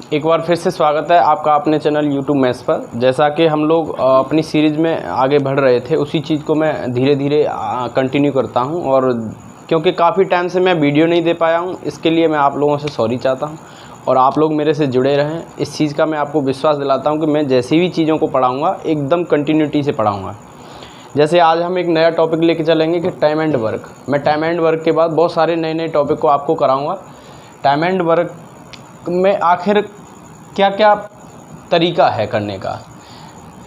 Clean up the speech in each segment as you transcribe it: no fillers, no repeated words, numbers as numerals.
एक बार फिर से स्वागत है आपका अपने चैनल यूट्यूब मैथ्स पर। जैसा कि हम लोग अपनी सीरीज़ में आगे बढ़ रहे थे, उसी चीज़ को मैं धीरे धीरे कंटिन्यू करता हूं। और क्योंकि काफ़ी टाइम से मैं वीडियो नहीं दे पाया हूं, इसके लिए मैं आप लोगों से सॉरी चाहता हूं और आप लोग मेरे से जुड़े रहें। इस चीज़ का मैं आपको विश्वास दिलाता हूँ कि मैं जैसी भी चीज़ों को पढ़ाऊँगा एकदम कंटिन्यूटी से पढ़ाऊँगा। जैसे आज हम एक नया टॉपिक लेके चलेंगे कि टाइम एंड वर्क। मैं टाइम एंड वर्क के बाद बहुत सारे नए नए टॉपिक को आपको कराऊँगा। टाइम एंड वर्क में आखिर क्या क्या तरीका है करने का।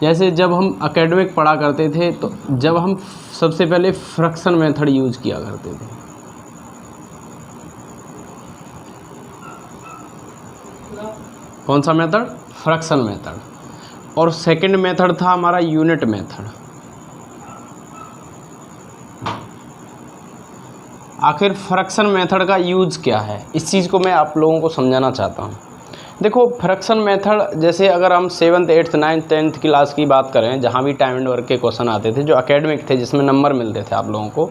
जैसे जब हम एकेडमिक पढ़ा करते थे तो जब हम सबसे पहले फ्रैक्शन मेथड यूज किया करते थे। कौन सा मेथड? Fraction method. और सेकंड मेथड था हमारा यूनिट मेथड। आखिर फ्रैक्शन मेथड का यूज क्या है, इस चीज़ को मैं आप लोगों को समझाना चाहता हूँ। देखो, फ्रैक्शन मेथड जैसे अगर हम 7th 8th 9th 10th class की बात करें, जहाँ भी टाइम एंड वर्क के क्वेश्चन आते थे जो एकेडमिक थे, जिसमें नंबर मिलते थे आप लोगों को,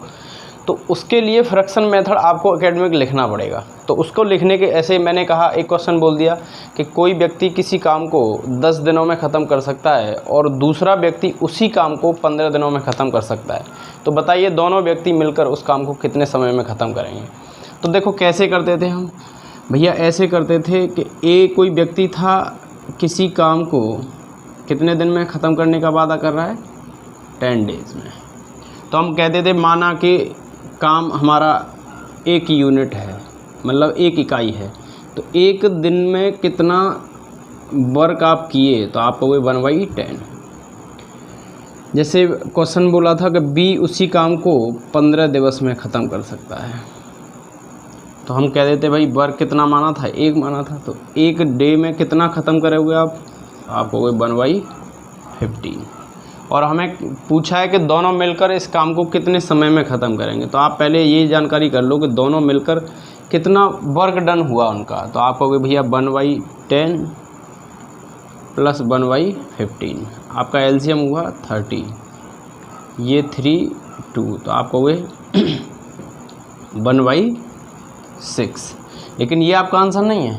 तो उसके लिए फ्रैक्शन मेथड आपको एकेडमिक लिखना पड़ेगा। तो उसको लिखने के ऐसे मैंने कहा, एक क्वेश्चन बोल दिया कि कोई व्यक्ति किसी काम को 10 दिनों में ख़त्म कर सकता है और दूसरा व्यक्ति उसी काम को 15 दिनों में ख़त्म कर सकता है। तो बताइए दोनों व्यक्ति मिलकर उस काम को कितने समय में ख़त्म करेंगे। तो देखो कैसे करते थे हम भैया, ऐसे करते थे कि कोई व्यक्ति था, किसी काम को कितने दिन में ख़त्म करने का वादा कर रहा है, 10 डेज़ में। तो हम कहते थे, माना कि काम हमारा 1 यूनिट है, मतलब 1 इकाई है, तो 1 दिन में कितना वर्क आप किए, तो आप कहोगे 1/10। जैसे क्वेश्चन बोला था कि बी उसी काम को 15 दिवस में ख़त्म कर सकता है, तो हम कह देते भाई वर्क कितना माना था, 1 माना था, तो 1 डे में कितना ख़त्म करोगे आप हो गए 1/15। और हमें पूछा है कि दोनों मिलकर इस काम को कितने समय में ख़त्म करेंगे। तो आप पहले ये जानकारी कर लो कि दोनों मिलकर कितना वर्क डन हुआ उनका। तो आप कहोगे भैया 1/10 प्लस 1/15, आपका एलसीएम हुआ 30, ये 3 2, तो आप कहोगे 1/6। लेकिन ये आपका आंसर नहीं है,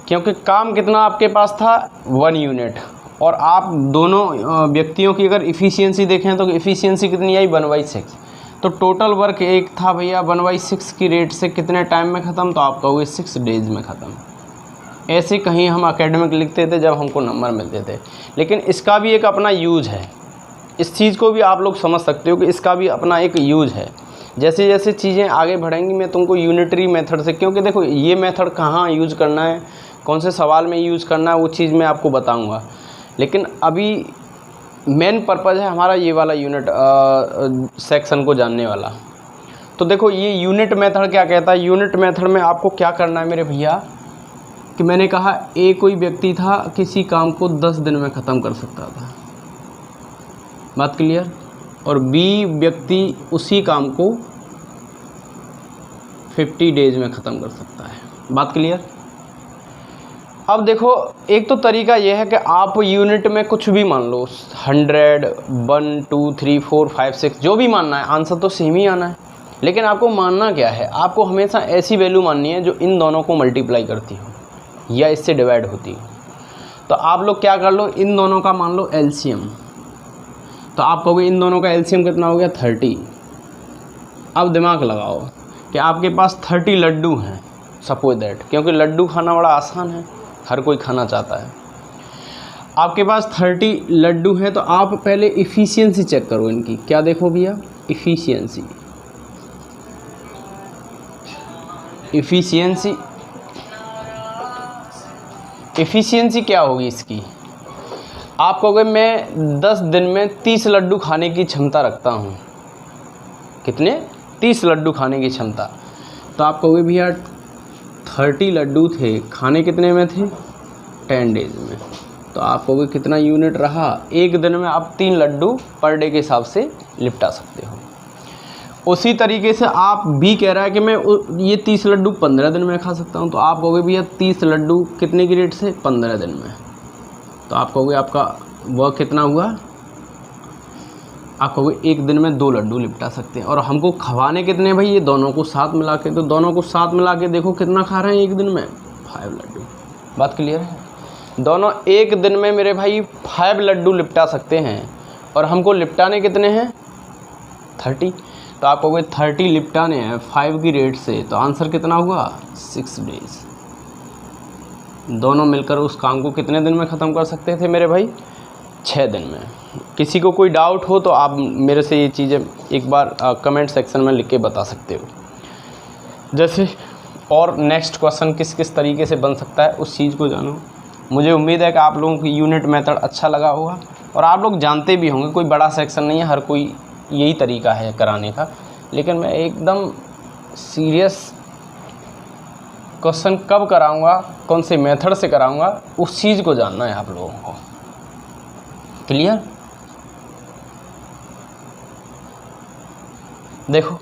क्योंकि काम कितना आपके पास था, 1 यूनिट। और आप दोनों व्यक्तियों की अगर इफ़िशियंसी देखें तो इफ़िशियंसी कितनी आई, 1/6। तो टोटल वर्क एक था भैया 1/6 की रेट से कितने टाइम में ख़त्म, तो आप कहोगे 6 डेज़ में ख़त्म। ऐसे कहीं हम एकेडमिक लिखते थे जब हमको नंबर मिलते थे। लेकिन इसका भी एक अपना यूज है, इस चीज़ को भी आप लोग समझ सकते हो कि इसका भी अपना एक यूज है। जैसे जैसे चीज़ें आगे बढ़ेंगी मैं तुमको यूनिटरी मेथड से, क्योंकि देखो ये मेथड कहाँ यूज़ करना है, कौन से सवाल में यूज़ करना है, वो चीज़ मैं आपको बताऊंगा। लेकिन अभी मेन पर्पज़ है हमारा ये वाला यूनिट सेक्शन को जानने वाला। तो देखो ये यूनिट मेथड क्या कहता है। यूनिट मेथड में आपको क्या करना है मेरे भैया, कि मैंने कहा कोई व्यक्ति था, किसी काम को 10 दिन में ख़त्म कर सकता था, बात क्लियर। और बी व्यक्ति उसी काम को 50 डेज़ में ख़त्म कर सकता है, बात क्लियर। अब देखो एक तो तरीका यह है कि आप यूनिट में कुछ भी मान लो, 100 1 2 3 4 5 6 जो भी मानना है, आंसर तो सेम ही आना है। लेकिन आपको मानना क्या है, आपको हमेशा ऐसी वैल्यू माननी है जो इन दोनों को मल्टीप्लाई करती हो या इससे डिवाइड होती हो। तो आप लोग क्या कर लो, इन दोनों का मान लो एलसीएम। तो आप कहोगे इन दोनों का एलसीएम कितना हो गया, 30। अब दिमाग लगाओ कि आपके पास 30 लड्डू हैं, सपोज दैट, क्योंकि लड्डू खाना बड़ा आसान है, हर कोई खाना चाहता है। आपके पास 30 लड्डू हैं, तो आप पहले इफ़िशियंसी चेक करो इनकी। क्या देखो भैया, इफ़िशियंसी इफ़िशियंसी क्या होगी इसकी। आप कहोगे मैं 10 दिन में 30 लड्डू खाने की क्षमता रखता हूँ। कितने? 30 लड्डू खाने की क्षमता। तो आप कहोगे भैया 30 लड्डू थे, खाने कितने में थे, 10 डेज़ में। तो आप कहोगे कितना यूनिट रहा, 1 दिन में आप 3 लड्डू पर डे के हिसाब से निपटा सकते हो। उसी तरीके से आप भी कह रहा है कि मैं ये 30 लड्डू 15 दिन में खा सकता हूँ। तो आप कहोगे भैया 30 लड्डू कितने की रेट से, 15 दिन में। तो आप कहोगे आपका वर्क कितना हुआ, आप कहोगे 1 दिन में 2 लड्डू निपटा सकते हैं। और हमको खवाने कितने भाई, ये दोनों को साथ मिला के। तो दोनों को साथ मिला के देखो कितना खा रहे हैं 1 दिन में, 5 लड्डू। बात क्लियर है? दोनों एक दिन में मेरे भाई 5 लड्डू लिपटा सकते हैं और हमको लिपटाने कितने हैं 30। तो आप कहोगे 30 लिपटाने हैं 5 की रेट से, तो आंसर कितना हुआ 6 डेज। दोनों मिलकर उस काम को कितने दिन में ख़त्म कर सकते थे मेरे भाई 6 दिन में। किसी को कोई डाउट हो तो आप मेरे से ये चीज़ें एक बार कमेंट सेक्शन में लिख के बता सकते हो। जैसे और नेक्स्ट क्वेश्चन किस किस तरीके से बन सकता है उस चीज़ को जानो। मुझे उम्मीद है कि आप लोगों को यूनिट मेथड अच्छा लगा होगा और आप लोग जानते भी होंगे, कोई बड़ा सेक्शन नहीं है, हर कोई यही तरीका है कराने का। लेकिन मैं एकदम सीरियस क्वेश्चन कब कराऊंगा, कौन से मेथड से कराऊंगा, उस चीज़ को जानना है आप लोगों को। क्लियर? देखो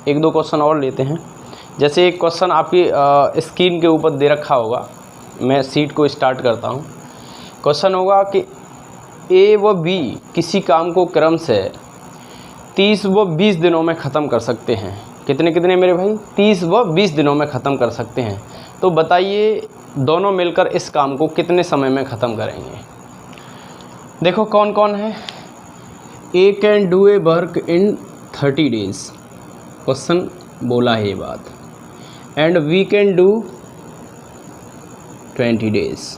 एक दो क्वेश्चन और लेते हैं। जैसे एक क्वेश्चन आपकी स्क्रीन के ऊपर दे रखा होगा, मैं सीट को स्टार्ट करता हूँ। क्वेश्चन होगा कि ए व बी किसी काम को क्रम से 30 व 20 दिनों में ख़त्म कर सकते हैं। कितने कितने मेरे भाई 30 व 20 दिनों में ख़त्म कर सकते हैं। तो बताइए दोनों मिलकर इस काम को कितने समय में ख़त्म करेंगे। देखो कौन कौन है। A can do a work in 30 days, question बोला है ये बात। And we can do 20 days.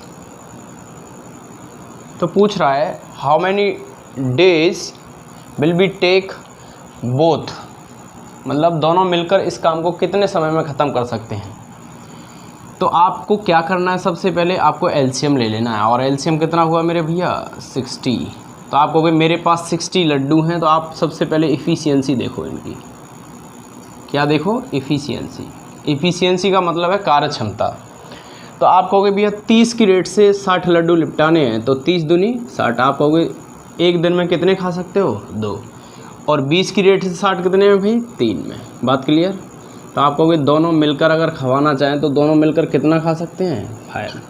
तो पूछ रहा है how many days will be take both, मतलब दोनों मिलकर इस काम को कितने समय में ख़त्म कर सकते हैं। तो आपको क्या करना है, सबसे पहले आपको एलसीएम ले लेना है। और एलसीएम कितना हुआ मेरे भैया 60। तो आप कहोगे मेरे पास 60 लड्डू हैं, तो आप सबसे पहले इफ़िशियंसी देखो इनकी। क्या देखो इफ़िशियंसी। इफ़िशियंसी का मतलब है कार्य क्षमता। तो आप कहोगे भैया 30 की रेट से 60 लड्डू लिपटाने हैं, तो 30 दूनी 60। आप कहोगे एक दिन में कितने खा सकते हो 2, और 20 की रेट से 60 कितने में भाई 3 में। बात क्लियर? तो आप कहोगे दोनों मिलकर अगर खवाना चाहें तो दोनों मिलकर कितना खा सकते हैं 5।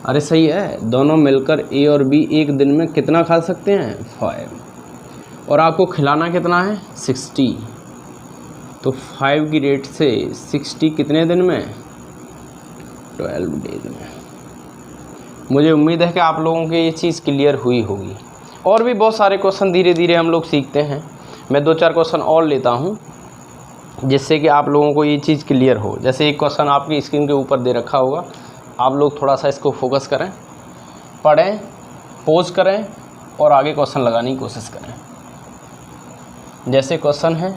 अरे सही है, दोनों मिलकर ए और बी एक दिन में कितना खा सकते हैं 5, और आपको खिलाना कितना है 60। तो 5 की रेट से 60 कितने दिन में 12 डेज में। मुझे उम्मीद है कि आप लोगों की ये चीज़ क्लियर हुई होगी। और भी बहुत सारे क्वेश्चन धीरे धीरे हम लोग सीखते हैं। मैं 2-4 क्वेश्चन और लेता हूँ जिससे कि आप लोगों को ये चीज़ क्लियर हो। जैसे एक क्वेश्चन आपकी स्क्रीन के ऊपर दे रखा होगा, आप लोग थोड़ा सा इसको फोकस करें, पढ़ें, पोज करें और आगे क्वेश्चन लगाने की कोशिश करें। जैसे क्वेश्चन है,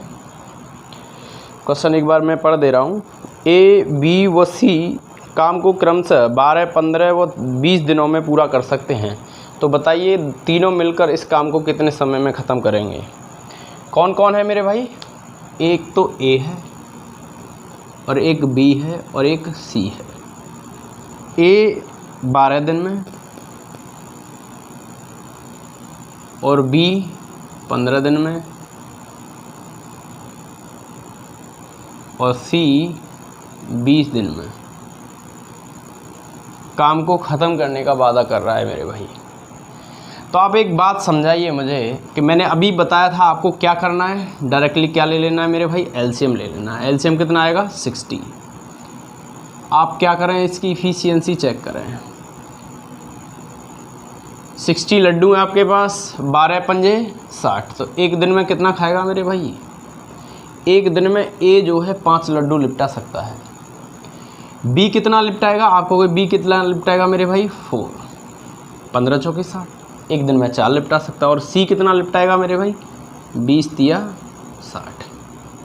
क्वेश्चन एक बार मैं पढ़ दे रहा हूँ। ए बी व सी काम को क्रमशः 12, 15 व 20 दिनों में पूरा कर सकते हैं। तो बताइए तीनों मिलकर इस काम को कितने समय में ख़त्म करेंगे। कौन कौन है मेरे भाई, एक तो ए है और एक बी है और एक सी है। ए 12 दिन में और बी 15 दिन में और सी 20 दिन में काम को ख़त्म करने का वादा कर रहा है मेरे भाई। तो आप एक बात समझाइए मुझे कि मैंने अभी बताया था आपको क्या करना है। डायरेक्टली क्या ले लेना है मेरे भाई, एलसीएम ले लेना है। एलसीएम कितना आएगा 60। आप क्या करें, इसकी इफ़िशियंसी चेक करें। 60 लड्डू हैं आपके पास, 12 पंजे 60। तो एक दिन में कितना खाएगा मेरे भाई, एक दिन में ए जो है 5 लड्डू लिपटा सकता है। बी कितना लिपटाएगा, आप कहोगे बी कितना लिपटाएगा मेरे भाई 4, 15 चौके 60, एक दिन में 4 लिपटा सकता है। और सी कितना लिपटाएगा मेरे भाई 20 तिया 60।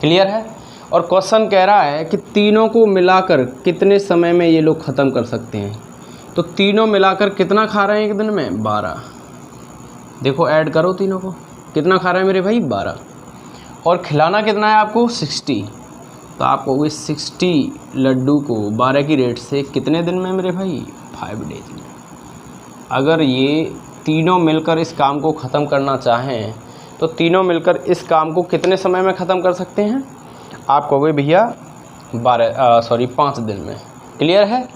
क्लियर है? और क्वेश्चन कह रहा है कि तीनों को मिलाकर कितने समय में ये लोग ख़त्म कर सकते हैं। तो तीनों मिलाकर कितना खा रहे हैं एक दिन में 12। देखो ऐड करो तीनों को, कितना खा रहे हैं मेरे भाई 12, और खिलाना कितना है आपको 60। तो आपको इस 60 लड्डू को 12 की रेट से कितने दिन में मेरे भाई 5 डेज में। अगर ये तीनों मिलकर इस काम को ख़त्म करना चाहें तो तीनों मिलकर इस काम को कितने समय में ख़त्म कर सकते हैं। आप कहोगे भैया 5 दिन में। क्लियर है?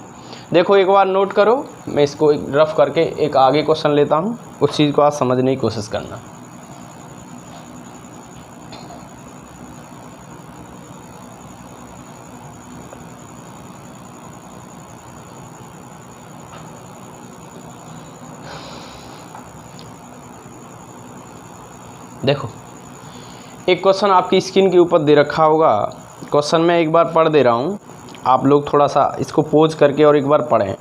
देखो एक बार नोट करो, मैं इसको एक रफ करके एक आगे क्वेश्चन लेता हूँ, उस चीज़ को आप समझने की कोशिश करना। देखो एक क्वेश्चन आपकी स्क्रीन के ऊपर दे रखा होगा। क्वेश्चन मैं एक बार पढ़ दे रहा हूँ, आप लोग थोड़ा सा इसको पोज करके और एक बार पढ़ें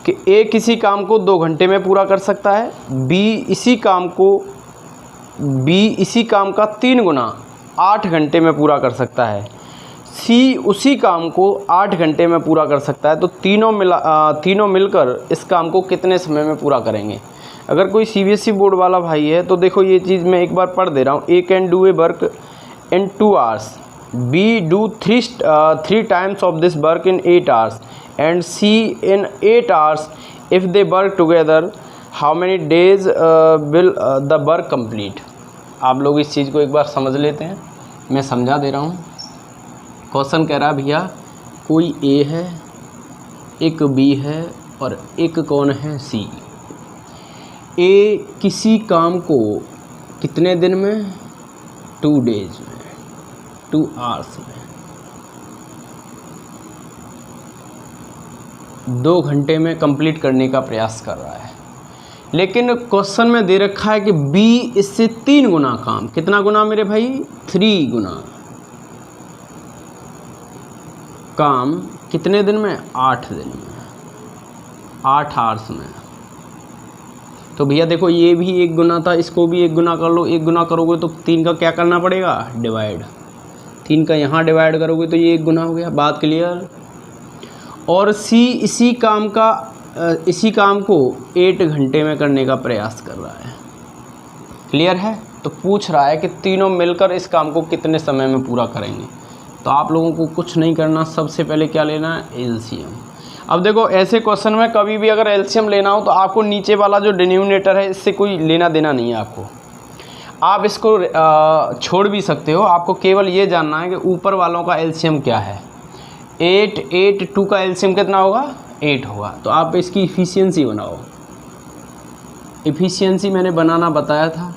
कि ए किसी काम को 2 घंटे में पूरा कर सकता है, बी इसी काम का 3 गुना 8 घंटे में पूरा कर सकता है, सी उसी काम को 8 घंटे में पूरा कर सकता है। तो तीनों मिलकर इस काम को कितने समय में पूरा करेंगे। अगर कोई सीबीएसई बोर्ड वाला भाई है तो देखो ये चीज़ मैं एक बार पढ़ दे रहा हूँ। A can do a work in 2 hours, B do 3 times of this work in 8 hours and C in 8 hours. If they work together, how many days will the work complete? आप लोग इस चीज़ को एक बार समझ लेते हैं, मैं समझा दे रहा हूँ। क्वेश्चन कह रहा है भैया कोई A है, एक B है और एक कौन है C। A किसी काम को कितने दिन में, 2 days में, 2 hours में, 2 घंटे में कंप्लीट करने का प्रयास कर रहा है। लेकिन क्वेश्चन में दे रखा है कि बी इससे 3 गुना काम, कितना गुना मेरे भाई, 3 गुना काम कितने दिन में, 8 दिन में, 8 hours में। तो भैया देखो ये भी 1 गुना था, इसको भी 1 गुना कर लो। 1 गुना करोगे तो 3 का क्या करना पड़ेगा, डिवाइड। 3 का यहाँ डिवाइड करोगे तो ये 1 गुना हो गया। बात क्लियर। और सी इसी काम को 8 घंटे में करने का प्रयास कर रहा है। क्लियर है। तो पूछ रहा है कि तीनों मिलकर इस काम को कितने समय में पूरा करेंगे। तो आप लोगों को कुछ नहीं करना, सबसे पहले क्या लेना है, एलसीएम। अब देखो ऐसे क्वेश्चन में कभी भी अगर एलसीएम लेना हो तो आपको नीचे वाला जो डिनोमिनेटर है इससे कोई लेना देना नहीं है आपको। आप इसको छोड़ भी सकते हो, आपको केवल ये जानना है कि ऊपर वालों का एलसीएम क्या है। 8 2 का एलसीएम कितना होगा, 8 होगा। तो आप इसकी इफ़िशियंसी बनाओ। इफ़िशियंसी मैंने बनाना बताया था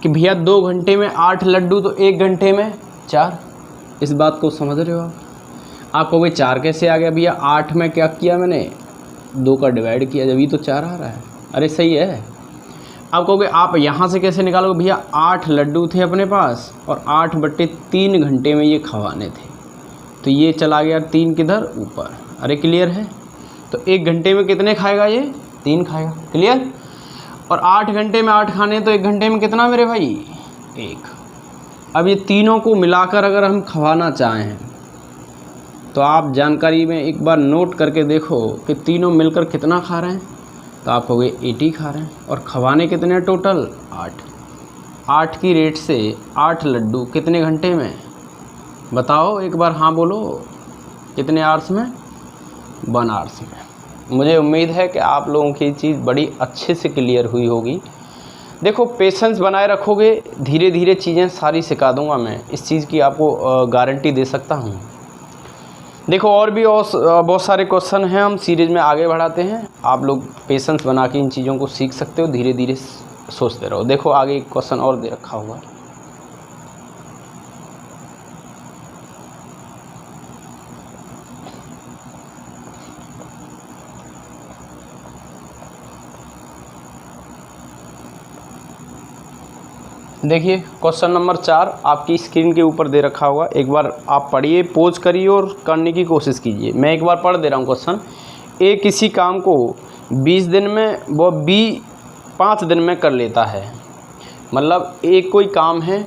कि भैया 2 घंटे में 8 लड्डू तो 1 घंटे में 4। इस बात को समझ रहे हो आप कहोगे 4 कैसे आ गया भैया, 8 में क्या किया मैंने, 2 का डिवाइड किया, जब ये तो 4 आ रहा है। अरे सही है। आप कहोगे आप यहाँ से कैसे निकालोगे भैया, 8 लड्डू थे अपने पास और 8/3 घंटे में ये खवाने थे, तो ये चला गया 3 किधर, ऊपर। अरे क्लियर है। तो 1 घंटे में कितने खाएगा ये, 3 खाएगा। क्लियर। और 8 घंटे में 8 खाने, तो 1 घंटे में कितना मेरे भाई, 1। अब ये तीनों को मिलाकर अगर हम खवाना चाहें तो आप जानकारी में एक बार नोट करके देखो कि तीनों मिलकर कितना खा रहे हैं। तो आप कहोगे 80 खा रहे हैं। और खवाने कितने टोटल, 8। 8 की रेट से 8 लड्डू कितने घंटे में, बताओ एक बार, हाँ बोलो, कितने आवर्स में, 1 आवर्स में। मुझे उम्मीद है कि आप लोगों की चीज़ बड़ी अच्छे से क्लियर हुई होगी। देखो पेशेंस बनाए रखोगे, धीरे धीरे चीज़ें सारी सिखा दूंगा मैं, इस चीज़ की आपको गारंटी दे सकता हूँ। देखो और भी बहुत सारे क्वेश्चन हैं, हम सीरीज़ में आगे बढ़ाते हैं। आप लोग पेशेंस बना के इन चीज़ों को सीख सकते हो, धीरे धीरे सोचते रहो। देखो आगे एक क्वेश्चन और दे रखा हुआ है। देखिए क्वेश्चन नंबर 4 आपकी स्क्रीन के ऊपर दे रखा होगा। एक बार आप पढ़िए, पोज करिए और करने की कोशिश कीजिए। मैं एक बार पढ़ दे रहा हूँ क्वेश्चन। ए किसी काम को 20 दिन में व बी 5 दिन में कर लेता है। मतलब एक कोई काम है,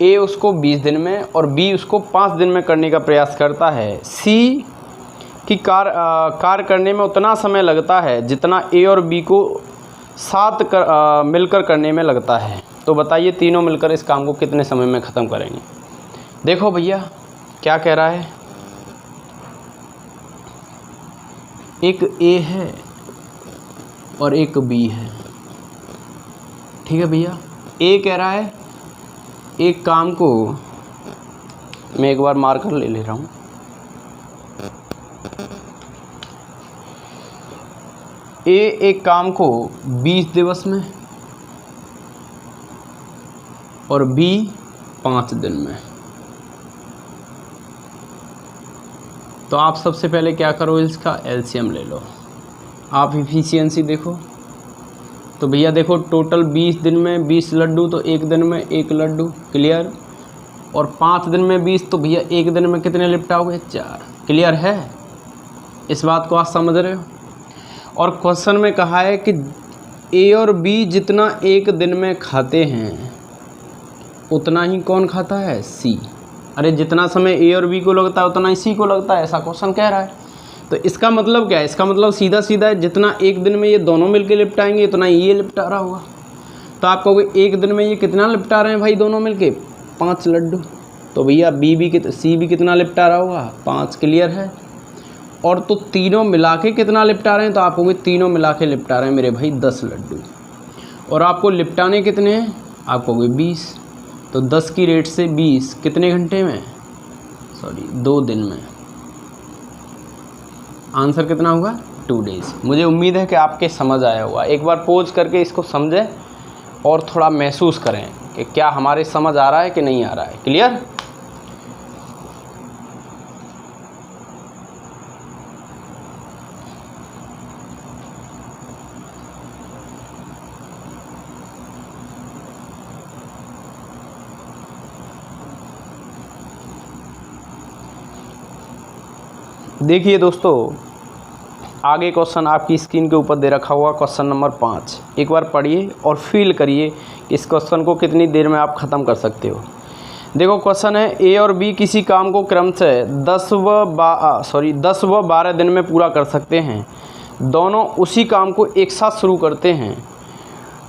ए उसको 20 दिन में और बी उसको 5 दिन में करने का प्रयास करता है। सी की कार्य करने में उतना समय लगता है जितना ए और बी को साथ मिलकर करने में लगता है। तो बताइए तीनों मिलकर इस काम को कितने समय में ख़त्म करेंगे। देखो भैया क्या कह रहा है, एक ए है और एक बी है। ठीक है भैया, ए कह रहा है एक काम को, मैं एक बार मार्कर ले रहा हूँ। ए एक काम को 20 दिवस में और बी 5 दिन में। तो आप सबसे पहले क्या करो, इसका एलसीएम ले लो। आप इफ़िशियंसी देखो, तो भैया देखो टोटल 20 दिन में 20 लड्डू, तो एक दिन में एक लड्डू। क्लियर। और 5 दिन में 20, तो भैया एक दिन में कितने लिपटाओगे? 4। क्लियर है? इस बात को आप समझ रहे हो। और क्वेश्चन में कहा है कि ए और बी जितना एक दिन में खाते हैं उतना ही कौन खाता है? सी। अरे जितना समय ए और बी को लगता है उतना ही सी को लगता है, ऐसा क्वेश्चन कह रहा है। तो इसका मतलब क्या है? इसका मतलब सीधा सीधा है, जितना एक दिन में ये दोनों मिलके लिपटाएंगे उतना ये लिपटा रहा होगा। तो आप कहोगे एक दिन में ये कितना लिपटा रहे हैं भाई दोनों मिलके? 5 लड्डू। तो भैया सी भी कितना लिपटा रहा होगा? 5। क्लियर है? और तो तीनों मिला के कितना लिपटा रहे हैं? तो आप कहोगे तीनों मिला के लिपटा रहे हैं मेरे भाई 10 लड्डू। और आपको लिपटाने कितने हैं? आप कहोगे 20। तो 10 की रेट से 20 कितने घंटे में? 2 दिन में। आंसर कितना होगा? 2 डेज़। मुझे उम्मीद है कि आपके समझ आया होगा। एक बार पॉज करके इसको समझें और थोड़ा महसूस करें कि क्या हमारे समझ आ रहा है कि नहीं आ रहा है। क्लियर? देखिए दोस्तों, आगे क्वेश्चन आपकी स्क्रीन के ऊपर दे रखा हुआ क्वेश्चन नंबर 5। एक बार पढ़िए और फील करिए कि इस क्वेश्चन को कितनी देर में आप ख़त्म कर सकते हो। देखो क्वेश्चन है, ए और बी किसी काम को क्रम से 10 व 12 दिन में पूरा कर सकते हैं। दोनों उसी काम को एक साथ शुरू करते हैं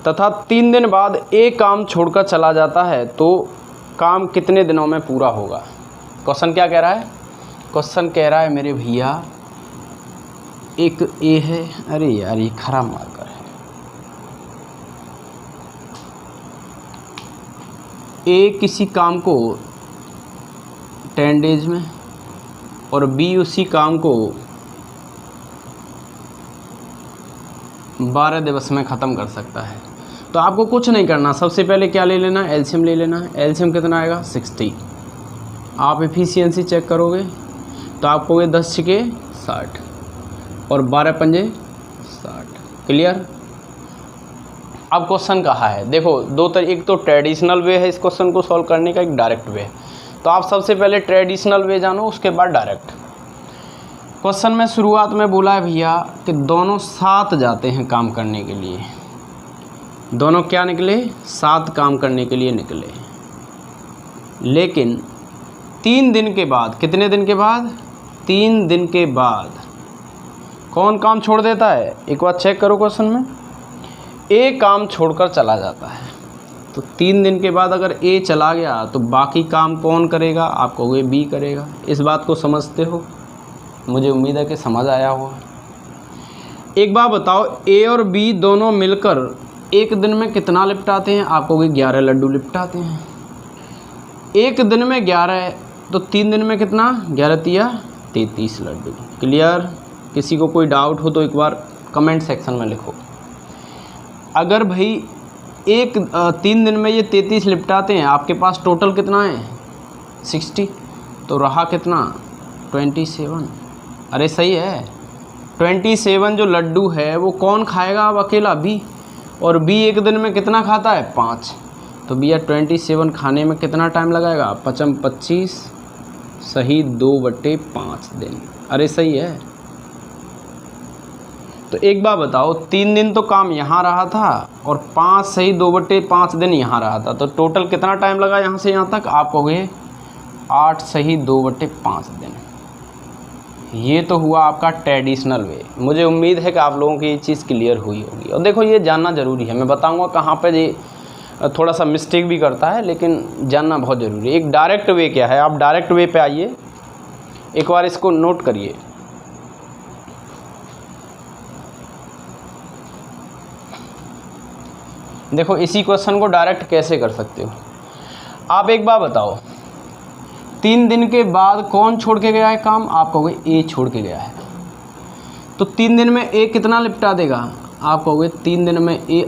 तथा 3 दिन बाद एक काम छोड़कर चला जाता है, तो काम कितने दिनों में पूरा होगा? क्वेश्चन क्या कह रहा है? क्वेश्चन कह रहा है मेरे भैया, एक ए है, अरे यार ये खराब मार्कर है। ए किसी काम को 10 डेज में और बी उसी काम को 12 दिवस में ख़त्म कर सकता है। तो आपको कुछ नहीं करना, सबसे पहले क्या ले लेना? एलसीएम ले लेना। एलसीएम कितना आएगा? 60। आप एफिशिएंसी चेक करोगे तो आप कहोगे 10 छिके 60 और 12 पंजे 60। क्लियर? अब क्वेश्चन कहा है, देखो एक तो ट्रेडिशनल वे है इस क्वेश्चन को सॉल्व करने का, एक डायरेक्ट वे है। तो आप सबसे पहले ट्रेडिशनल वे जानो, उसके बाद डायरेक्ट। क्वेश्चन में शुरुआत में बोला है भैया कि दोनों साथ जाते हैं काम करने के लिए। दोनों क्या निकले? साथ काम करने के लिए निकले। लेकिन 3 दिन के बाद, कितने दिन के बाद? 3 दिन के बाद कौन काम छोड़ देता है? एक बार चेक करो क्वेश्चन में। ए काम छोड़कर चला जाता है। तो 3 दिन के बाद अगर ए चला गया तो बाकी काम कौन करेगा? आप कहोगे बी करेगा। इस बात को समझते हो? मुझे उम्मीद है कि समझ आया होगा। एक बात बताओ, ए और बी दोनों मिलकर एक दिन में कितना लिपटाते हैं? आप कहोगे 11 लड्डू लिपटाते हैं। एक दिन में 11, तो 3 दिन में कितना? 11 तिया 33 लड्डू। क्लियर? किसी को कोई डाउट हो तो एक बार कमेंट सेक्शन में लिखो। अगर भाई 3 दिन में ये 33 लिपटाते हैं, आपके पास टोटल कितना है? 60। तो रहा कितना? 27। अरे सही है। 27 जो लड्डू है वो कौन खाएगा? अब अकेला बी। और बी एक दिन में कितना खाता है? 5। तो भैया 27 खाने में कितना टाइम लगाएगा? 5 25 सही 2/5 दिन। अरे सही है। तो एक बार बताओ, 3 दिन तो काम यहाँ रहा था और 5 सही 2/5 दिन यहाँ रहा था, तो टोटल कितना टाइम लगा यहाँ से यहाँ तक? आप कहोगे 8 सही 2/5 दिन। ये तो हुआ आपका ट्रेडिशनल वे। मुझे उम्मीद है कि आप लोगों की ये चीज़ क्लियर हुई होगी। और देखो ये जानना ज़रूरी है, मैं बताऊँगा कहाँ पर ये थोड़ा सा मिस्टेक भी करता है, लेकिन जानना बहुत ज़रूरी है। एक डायरेक्ट वे क्या है? आप डायरेक्ट वे पे आइए, एक बार इसको नोट करिए। देखो इसी क्वेश्चन को डायरेक्ट कैसे कर सकते हो। आप एक बार बताओ, 3 दिन के बाद कौन छोड़ के गया है काम? आप कहोगे ए छोड़ के गया है। तो 3 दिन में ए कितना लिपटा देगा? आप कहोगे 3 दिन में ए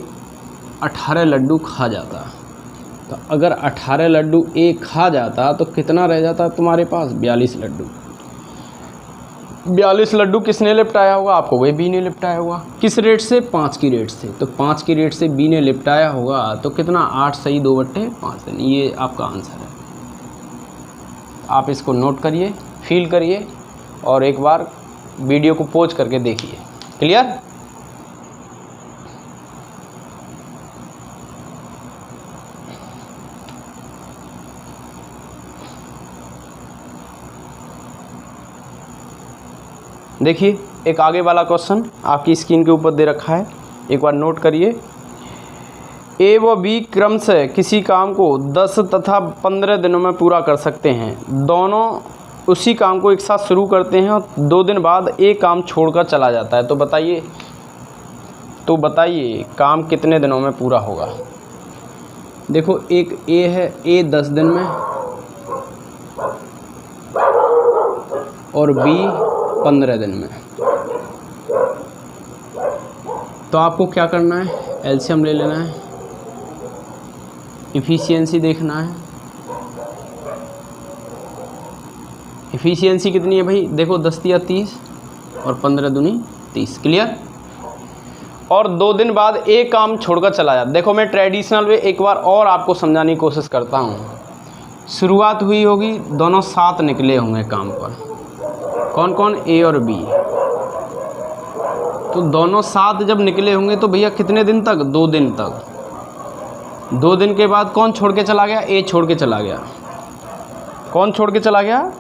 18 लड्डू खा जाता। तो अगर 18 लड्डू ए खा जाता तो कितना रह जाता तुम्हारे पास? 42 लड्डू। 42 लड्डू किसने लिपटाया होगा? आपको वही बी ने लिपटाया होगा। किस रेट से? 5 की रेट से। तो 5 की रेट से बी ने लिपटाया होगा तो कितना? 8 सही 2/5 दिन। ये आपका आंसर है। आप इसको नोट करिए, फील करिए और एक बार वीडियो को पॉज करके देखिए। क्लियर? देखिए एक आगे वाला क्वेश्चन आपकी स्क्रीन के ऊपर दे रखा है, एक बार नोट करिए। ए व बी क्रम से किसी काम को 10 तथा 15 दिनों में पूरा कर सकते हैं। दोनों उसी काम को एक साथ शुरू करते हैं और 2 दिन बाद ए काम छोड़कर चला जाता है। तो बताइए काम कितने दिनों में पूरा होगा? देखो एक ए है, ए 10 दिन में और बी 15 दिन में। तो आपको क्या करना है? एलसीएम ले लेना है, इफ़िशियंसी देखना है। इफ़िशियंसी कितनी है भाई? देखो 10 या 30 और 15 दूनी 30। क्लियर? और 2 दिन बाद एक काम छोड़कर चला जाता। देखो मैं ट्रेडिशनल वे एक बार और आपको समझाने की कोशिश करता हूँ। शुरुआत हुई होगी, दोनों साथ निकले होंगे काम पर। कौन कौन? ए और बी। तो दोनों साथ जब निकले होंगे तो भैया कितने दिन तक? 2 दिन तक। 2 दिन के बाद कौन छोड़ के चला गया? ए छोड़ के चला गया। कौन छोड़ के चला गया?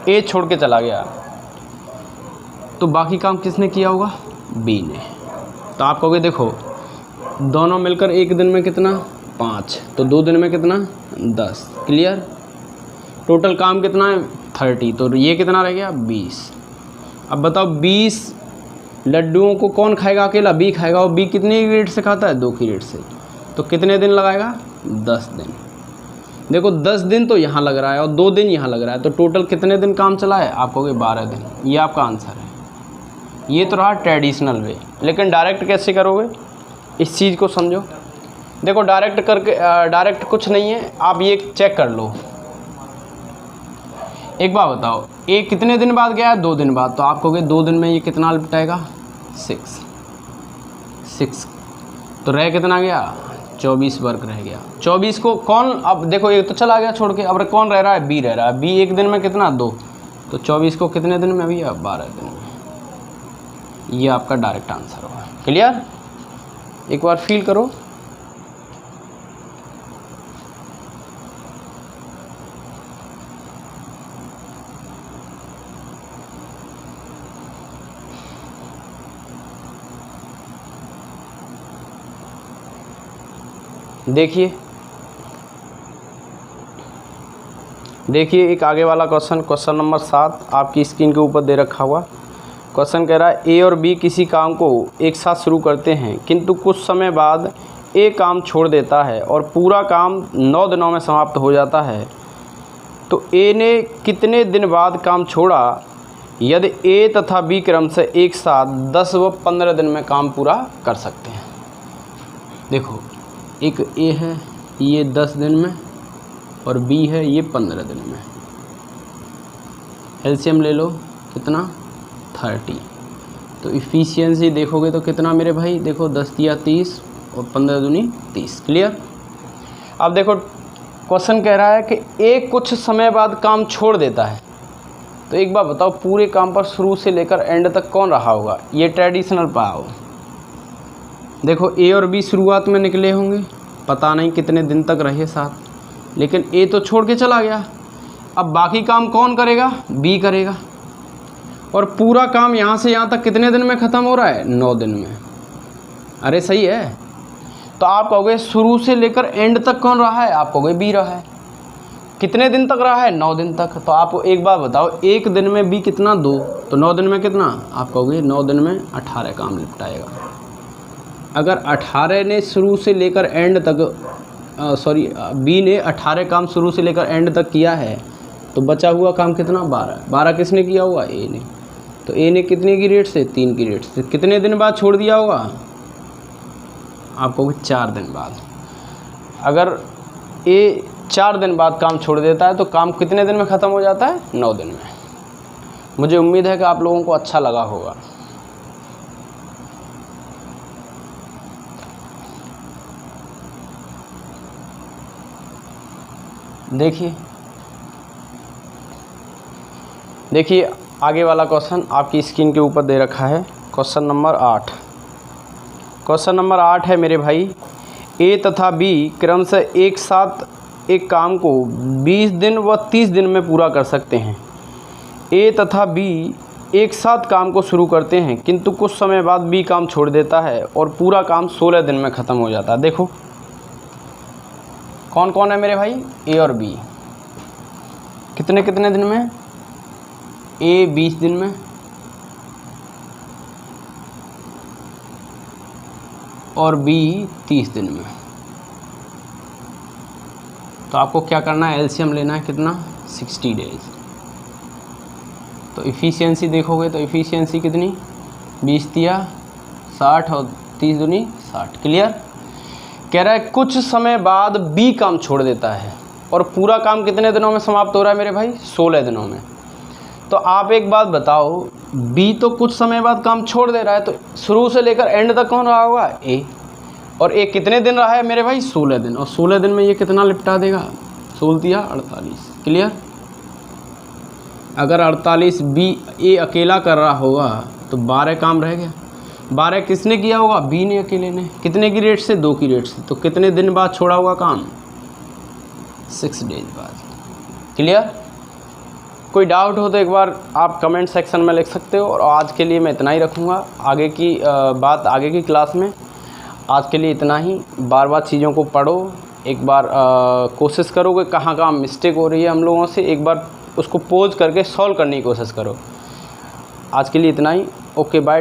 ए छोड़ के चला गया। तो बाकी काम किसने किया होगा? बी ने। तो आप कहोगे देखो दोनों मिलकर एक दिन में कितना? 5। तो 2 दिन में कितना? 10। क्लियर? टोटल काम कितना है? 30। तो ये कितना रह गया? 20। अब बताओ 20 लड्डुओं को कौन खाएगा? अकेला बी खाएगा। और बी कितनी रेट से खाता है? 2 की रेट से। तो कितने दिन लगाएगा? 10 दिन। देखो 10 दिन तो यहाँ लग रहा है और 2 दिन यहाँ लग रहा है। तो टोटल कितने दिन काम चला है? आप कहोगे 12 दिन। ये आपका आंसर है। ये तो रहा ट्रेडिशनल वे। लेकिन डायरेक्ट कैसे करोगे? इस चीज़ को समझो। देखो डायरेक्ट कुछ नहीं है, आप ये चेक कर लो। एक बार बताओ ए कितने दिन बाद गया? 2 दिन बाद। तो आप कहोगे 2 दिन में ये कितना लिपटाएगा? 6। तो रह कितना गया? 24 वर्क रह गया। 24 को कौन? अब देखो एक तो चला गया छोड़ के, अब कौन रह रहा है? बी रह रहा है। बी एक दिन में कितना? 2। तो 24 को कितने दिन में भैया? 12 दिन में। ये आपका डायरेक्ट आंसर होगा। क्लियर? एक बार फील करो। देखिए एक आगे वाला क्वेश्चन नंबर 7 आपकी स्क्रीन के ऊपर दे रखा हुआ। क्वेश्चन कह रहा है ए और बी किसी काम को एक साथ शुरू करते हैं किंतु कुछ समय बाद ए काम छोड़ देता है और पूरा काम 9 दिनों में समाप्त हो जाता है। तो ए ने कितने दिन बाद काम छोड़ा यदि ए तथा बी क्रम से एक साथ 10 व 15 दिन में काम पूरा कर सकते हैं? देखो एक ए है ये 10 दिन में और बी है ये 15 दिन में। एलसीएम ले लो, कितना? 30। तो इफ़िशियंसी देखोगे तो कितना मेरे भाई? देखो 10 या 30 और 15 दूनी 30। क्लियर? अब देखो क्वेश्चन कह रहा है कि ए कुछ समय बाद काम छोड़ देता है। तो एक बार बताओ पूरे काम पर शुरू से लेकर एंड तक कौन रहा होगा? ये ट्रेडिशनल पाओ। देखो ए और बी शुरुआत में निकले होंगे, पता नहीं कितने दिन तक रहे साथ, लेकिन ए तो छोड़ के चला गया। अब बाकी काम कौन करेगा? बी करेगा। और पूरा काम यहाँ से यहाँ तक कितने दिन में ख़त्म हो रहा है? 9 दिन में। अरे सही है। तो आप कहोगे शुरू से लेकर एंड तक कौन रहा है? आप कहोगे बी रहा है। कितने दिन तक रहा है? 9 दिन तक। तो आप एक बार बताओ एक दिन में बी कितना? 2। तो 9 दिन में कितना? आप कहोगे 9 दिन में 18 काम निपटाएगा। अगर 18 ने शुरू से लेकर एंड तक बी ने 18 काम शुरू से लेकर एंड तक किया है तो बचा हुआ काम कितना? 12 किसने किया होगा? ए ने। तो ए ने कितने की रेट से? 3 की रेट से। कितने दिन बाद छोड़ दिया होगा? आपको 4 दिन बाद। अगर ए 4 दिन बाद काम छोड़ देता है तो काम कितने दिन में ख़त्म हो जाता है? 9 दिन में। मुझे उम्मीद है कि आप लोगों को अच्छा लगा होगा। देखिए आगे वाला क्वेश्चन आपकी स्क्रीन के ऊपर दे रखा है। Question number 8। क्वेश्चन नंबर 8 है मेरे भाई, ए तथा बी क्रमशः एक साथ एक काम को 20 दिन व 30 दिन में पूरा कर सकते हैं। ए तथा बी एक साथ काम को शुरू करते हैं, किंतु कुछ समय बाद बी काम छोड़ देता है और पूरा काम 16 दिन में ख़त्म हो जाता है। देखो कौन कौन है मेरे भाई, ए और बी। कितने कितने दिन में, ए 20 दिन में और बी 30 दिन में। तो आपको क्या करना है, एलसीएम लेना है कितना, 60 डेज। तो इफ़िशियंसी देखोगे तो इफ़िशियंसी कितनी, 20 तिया 60 और 30 दूनी 60। क्लियर। कह रहा है कुछ समय बाद बी काम छोड़ देता है और पूरा काम कितने दिनों में समाप्त हो रहा है मेरे भाई, 16 दिनों में। तो आप एक बात बताओ, बी तो कुछ समय बाद काम छोड़ दे रहा है, तो शुरू से लेकर एंड तक कौन रहा होगा, ए। और ए कितने दिन रहा है मेरे भाई, 16 दिन। और 16 दिन में ये कितना निपटा देगा, 16 या 48। क्लियर। अगर 48 बी ए अकेला कर रहा होगा तो 12 काम रह गया। 12 किसने किया होगा, बी ने अकेले ने। कितने की रेट से, 2 की रेट से। तो कितने दिन बाद छोड़ा होगा काम, 6 डेज बाद। क्लियर। कोई डाउट हो तो एक बार आप कमेंट सेक्शन में लिख सकते हो। और आज के लिए मैं इतना ही रखूँगा, आगे की बात आगे की क्लास में। आज के लिए इतना ही। बार बार चीज़ों को पढ़ो, एक बार कोशिश करो कि कहाँ कहाँ मिस्टेक हो रही है हम लोगों से, एक बार उसको पोज करके सॉल्व करने की कोशिश करो। आज के लिए इतना ही। Okay bye.